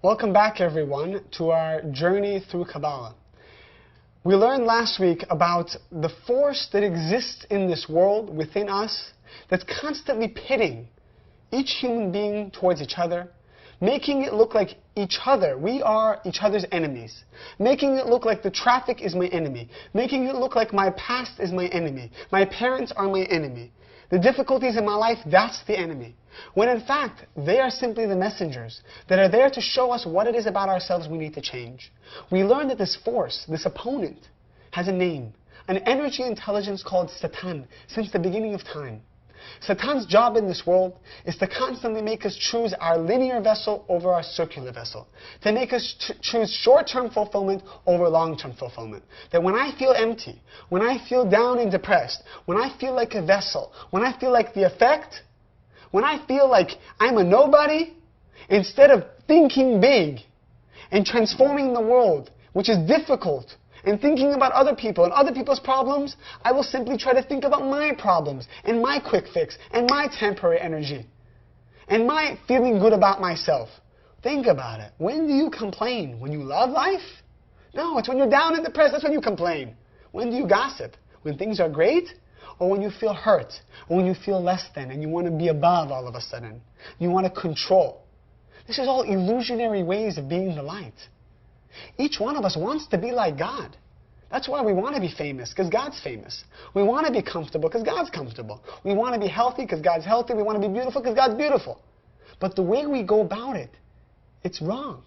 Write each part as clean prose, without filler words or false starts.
Welcome back, everyone, to our journey through Kabbalah. We learned last week about the force that exists in this world within us that's constantly pitting each human being towards each other, making it look like we are each other's enemies, making it look like the traffic is my enemy, making it look like my past is my enemy, my parents are my enemy, the difficulties in my life, that's the enemy. When in fact, they are simply the messengers that are there to show us what it is about ourselves we need to change. We learn that this force, this opponent, has a name, an energy intelligence called Satan, since the beginning of time. Satan's job in this world is to constantly make us choose our linear vessel over our circular vessel, to make us choose short-term fulfillment over long-term fulfillment. That when I feel empty, when I feel down and depressed, when I feel like a vessel, when I feel like the effect, when I feel like I'm a nobody, instead of thinking big and transforming the world, which is difficult, and thinking about other people and other people's problems, I will simply try to think about my problems and my quick fix and my temporary energy and my feeling good about myself. Think about it. When do you complain? When you love life? No, it's when you're down and depressed. That's when you complain. When do you gossip? When things are great? Or when you feel hurt? Or when you feel less than and you want to be above all of a sudden? You want to control. This is all illusionary ways of being the light. Each one of us wants to be like God. That's why we want to be famous, because God's famous. We want to be comfortable, because God's comfortable. We want to be healthy, because God's healthy. We want to be beautiful, because God's beautiful. But the way we go about it, it's wrong.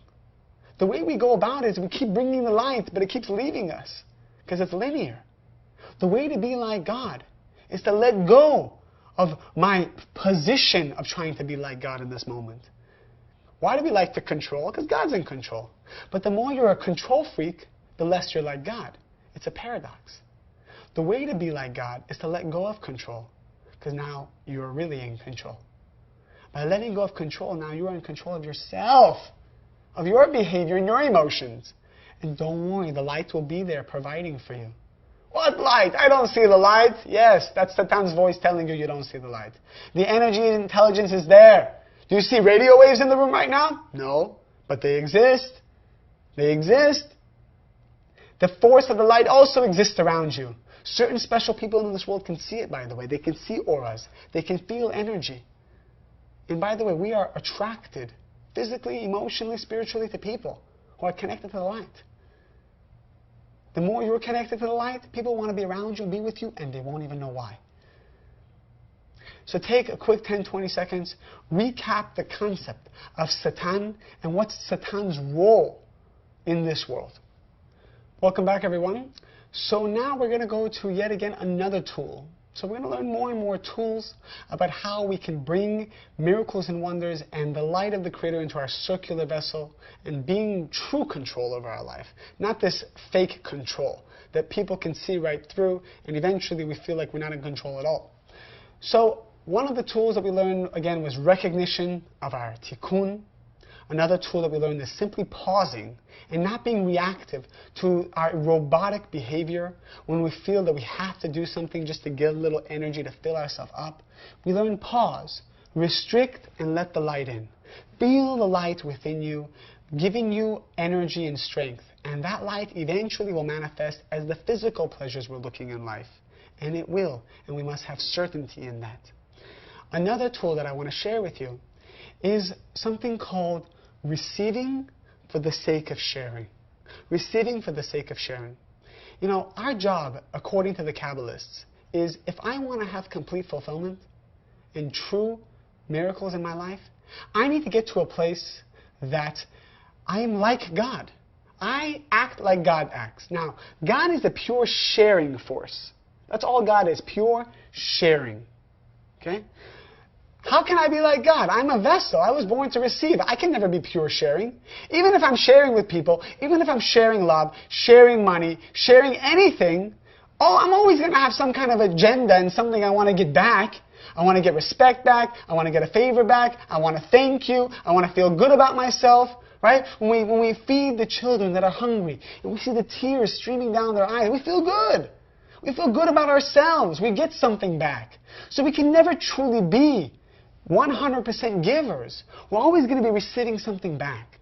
The way we go about it is we keep bringing the light, but it keeps leaving us, because it's linear. The way to be like God is to let go of my position of trying to be like God in this moment. Why do we like to control? Because God's in control. But the more you're a control freak, the less you're like God. It's a paradox. The way to be like God is to let go of control, because now you're really in control. By letting go of control, now you are in control of yourself, of your behavior and your emotions. And don't worry, the light will be there providing for you. What light? I don't see the light. Yes, that's Satan's voice telling you don't see the light. The energy and intelligence is there. Do you see radio waves in the room right now? No, but they exist. They exist. The force of the light also exists around you. Certain special people in this world can see it, by the way. They can see auras. They can feel energy. And by the way, we are attracted physically, emotionally, spiritually to people who are connected to the light. The more you're connected to the light, people want to be around you and be with you, and they won't even know why. So take a quick 10-20 seconds, recap the concept of Satan and what's Satan's role in this world. Welcome back, everyone. So now we're going to go to yet again another tool. So we're going to learn more and more tools about how we can bring miracles and wonders and the light of the Creator into our circular vessel and being true control over our life. Not this fake control that people can see right through, and eventually we feel like we're not in control at all. So one of the tools that we learned, again, was recognition of our tikkun. Another tool that we learned is simply pausing and not being reactive to our robotic behavior when we feel that we have to do something just to get a little energy to fill ourselves up. We learn pause, restrict, and let the light in. Feel the light within you, giving you energy and strength. And that light eventually will manifest as the physical pleasures we're looking in life. And it will, and we must have certainty in that. Another tool that I want to share with you is something called receiving for the sake of sharing. Receiving for the sake of sharing. You know, our job, according to the Kabbalists, is if I want to have complete fulfillment and true miracles in my life, I need to get to a place that I'm like God. I act like God acts. Now, God is a pure sharing force. That's all God is, pure sharing. Okay? How can I be like God? I'm a vessel. I was born to receive. I can never be pure sharing. Even if I'm sharing with people, even if I'm sharing love, sharing money, sharing anything, I'm always going to have some kind of agenda and something I want to get back. I want to get respect back. I want to get a favor back. I want to thank you. I want to feel good about myself. Right? When we feed the children that are hungry and we see the tears streaming down their eyes, we feel good. We feel good about ourselves. We get something back. So we can never truly be 100% givers. We're always going to be receiving something back.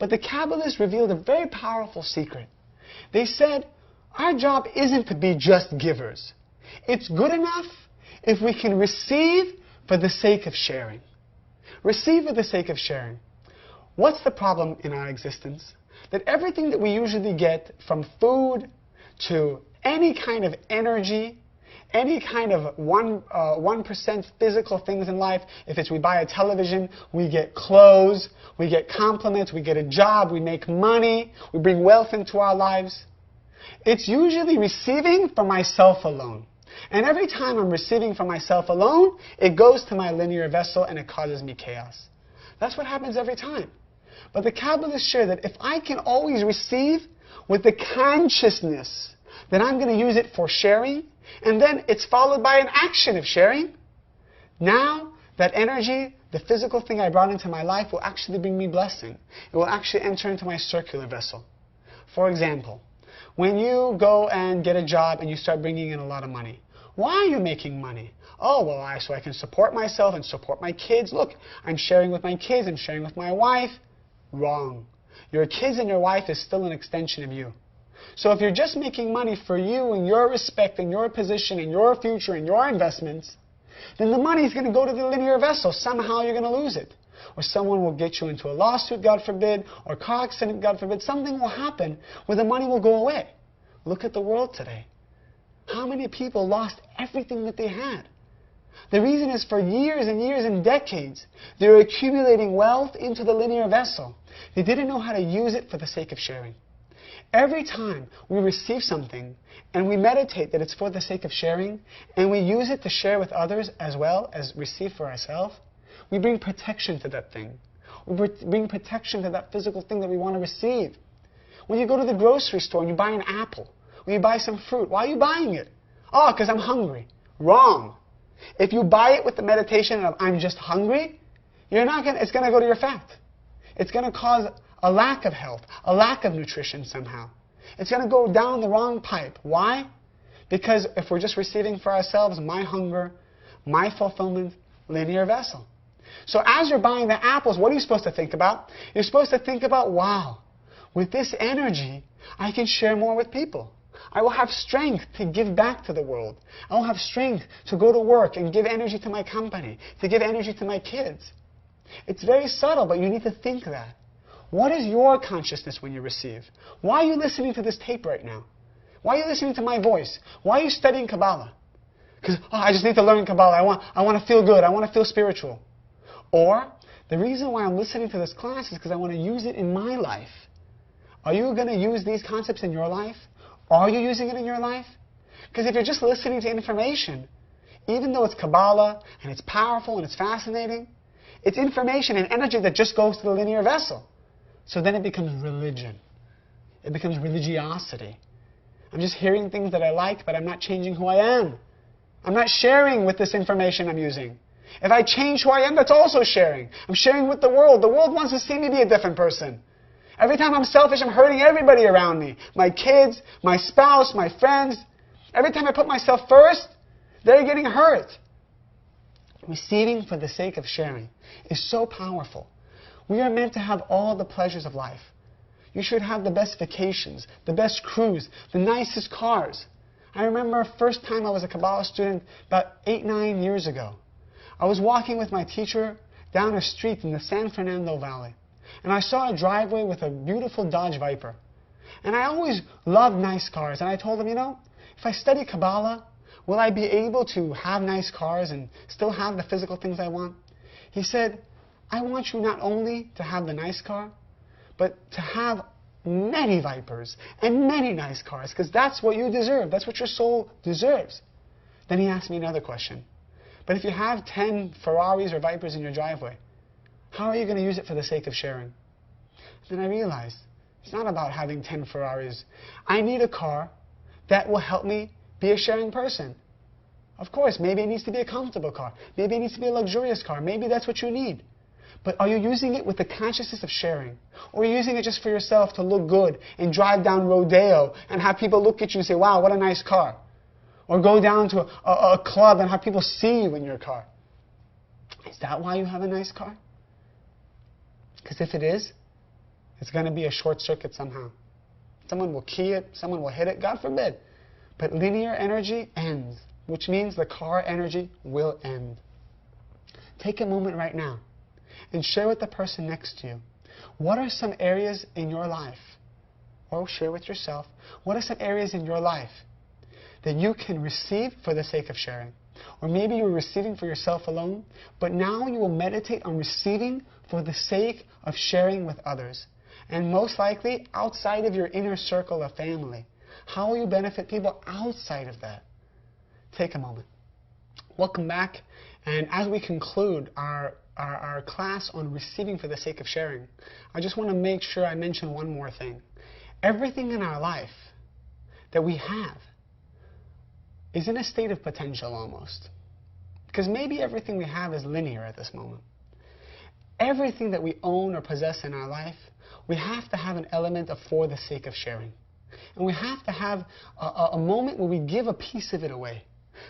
But the Kabbalists revealed a very powerful secret. They said, our job isn't to be just givers. It's good enough if we can receive for the sake of sharing. Receive for the sake of sharing. What's the problem in our existence? That everything that we usually get, from food to any kind of energy, any kind of 1% physical things in life, if it's we buy a television, we get clothes, we get compliments, we get a job, we make money, we bring wealth into our lives. It's usually receiving for myself alone. And every time I'm receiving from myself alone, it goes to my linear vessel and it causes me chaos. That's what happens every time. But the Kabbalists share that if I can always receive with the consciousness that I'm going to use it for sharing, and then it's followed by an action of sharing, now that energy, the physical thing I brought into my life, will actually bring me blessing. It will actually enter into my circular vessel. For example, when you go and get a job and you start bringing in a lot of money, why are you making money? Oh, well, so I can support myself and support my kids. Look, I'm sharing with my kids, I'm sharing with my wife. Wrong. Your kids and your wife is still an extension of you. So if you're just making money for you and your respect and your position and your future and your investments, then the money is going to go to the linear vessel. Somehow you're going to lose it. Or someone will get you into a lawsuit, God forbid, or a car accident, God forbid. Something will happen where the money will go away. Look at the world today. How many people lost everything that they had? The reason is for years and years and decades, they were accumulating wealth into the linear vessel. They didn't know how to use it for the sake of sharing. Every time we receive something and we meditate that it's for the sake of sharing, and we use it to share with others as well as receive for ourselves, we bring protection to that thing. We bring protection to that physical thing that we want to receive. When you go to the grocery store and you buy an apple, when you buy some fruit, why are you buying it? Oh, because I'm hungry. Wrong. If you buy it with the meditation of I'm just hungry, it's going to go to your fat. It's going to cause a lack of health, a lack of nutrition somehow. It's going to go down the wrong pipe. Why? Because if we're just receiving for ourselves, my hunger, my fulfillment, linear vessel. So as you're buying the apples, what are you supposed to think about? You're supposed to think about, wow, with this energy, I can share more with people. I will have strength to give back to the world. I will have strength to go to work and give energy to my company, to give energy to my kids. It's very subtle, but you need to think that. What is your consciousness when you receive? Why are you listening to this tape right now? Why are you listening to my voice? Why are you studying Kabbalah? Because, I just need to learn Kabbalah. I want to feel good. I want to feel spiritual. Or, the reason why I'm listening to this class is because I want to use it in my life. Are you going to use these concepts in your life? Are you using it in your life? Because if you're just listening to information, even though it's Kabbalah, and it's powerful, and it's fascinating, it's information and energy that just goes to the linear vessel. So then it becomes religion. It becomes religiosity. I'm just hearing things that I like, but I'm not changing who I am. I'm not sharing with this information I'm using. If I change who I am, that's also sharing. I'm sharing with the world. The world wants to see me be a different person. Every time I'm selfish, I'm hurting everybody around me. My kids, my spouse, my friends. Every time I put myself first, they're getting hurt. Receiving for the sake of sharing is so powerful. We are meant to have all the pleasures of life. You should have the best vacations, the best cruise, the nicest cars. I remember first time I was a Kabbalah student about 8, 9 years ago. I was walking with my teacher down a street in the San Fernando Valley. And I saw a driveway with a beautiful Dodge Viper. And I always loved nice cars. And I told him, if I study Kabbalah, will I be able to have nice cars and still have the physical things I want? He said, I want you not only to have the nice car, but to have many Vipers and many nice cars, because that's what you deserve. That's what your soul deserves. Then he asked me another question. But if you have 10 Ferraris or Vipers in your driveway, how are you going to use it for the sake of sharing? Then I realized, it's not about having 10 Ferraris. I need a car that will help me be a sharing person. Of course, maybe it needs to be a comfortable car. Maybe it needs to be a luxurious car. Maybe that's what you need. But are you using it with the consciousness of sharing? Or are you using it just for yourself to look good and drive down Rodeo and have people look at you and say, wow, what a nice car? Or go down to a club and have people see you in your car? Is that why you have a nice car? Because if it is, It's going to be a short circuit somehow. Someone will key it, someone will hit it, God forbid. But linear energy ends, which means the car energy will end. Take a moment right now and share with the person next to you. What are some areas in your life, or share with yourself, what are some areas in your life that you can receive for the sake of sharing? Or maybe you're receiving for yourself alone, but now you will meditate on receiving for the sake of sharing with others. And most likely, outside of your inner circle of family. How will you benefit people outside of that? Take a moment. Welcome back. And as we conclude our class on receiving for the sake of sharing, I just want to make sure I mention one more thing. Everything in our life that we have is in a state of potential almost. Because maybe everything we have is linear at this moment. Everything that we own or possess in our life, we have to have an element of for the sake of sharing. And we have to have a moment where we give a piece of it away.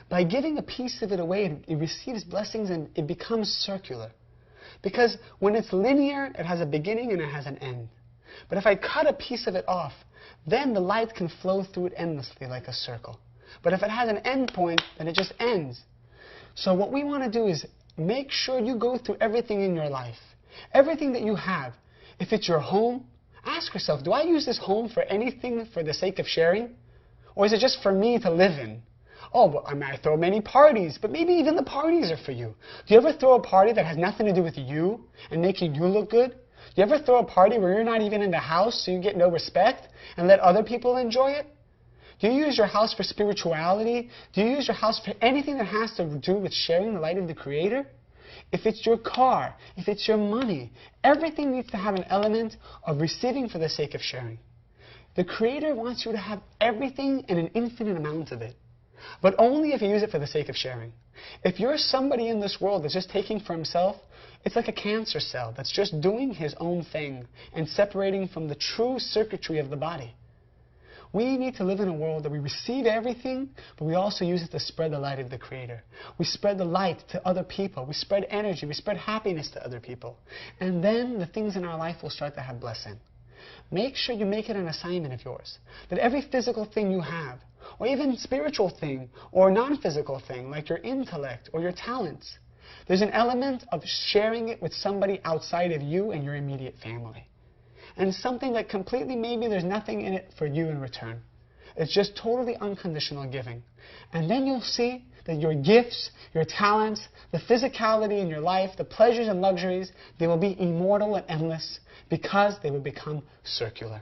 By giving a piece of it away, it receives blessings and it becomes circular. Because when it's linear, it has a beginning and it has an end. But if I cut a piece of it off, then the light can flow through it endlessly like a circle. But if it has an end point, then it just ends. So what we want to do is make sure you go through everything in your life. Everything that you have. If it's your home, ask yourself, do I use this home for anything for the sake of sharing? Or is it just for me to live in? Oh, well, I might throw many parties, but maybe even the parties are for you. Do you ever throw a party that has nothing to do with you and making you look good? Do you ever throw a party where you're not even in the house so you get no respect and let other people enjoy it? Do you use your house for spirituality? Do you use your house for anything that has to do with sharing the light of the Creator? If it's your car, if it's your money, everything needs to have an element of receiving for the sake of sharing. The Creator wants you to have everything and an infinite amount of it, but only if you use it for the sake of sharing. If you're somebody in this world that's just taking for himself, it's like a cancer cell that's just doing his own thing and separating from the true circuitry of the body. We need to live in a world that we receive everything, but we also use it to spread the light of the Creator. We spread the light to other people. We spread energy. We spread happiness to other people. And then the things in our life will start to have blessing. Make sure you make it an assignment of yours, that every physical thing you have, or even spiritual thing, or non-physical thing, like your intellect or your talents, there's an element of sharing it with somebody outside of you and your immediate family. And something that completely, maybe there's nothing in it for you in return. It's just totally unconditional giving. And then you'll see that your gifts, your talents, the physicality in your life, the pleasures and luxuries, they will be immortal and endless because they will become circular.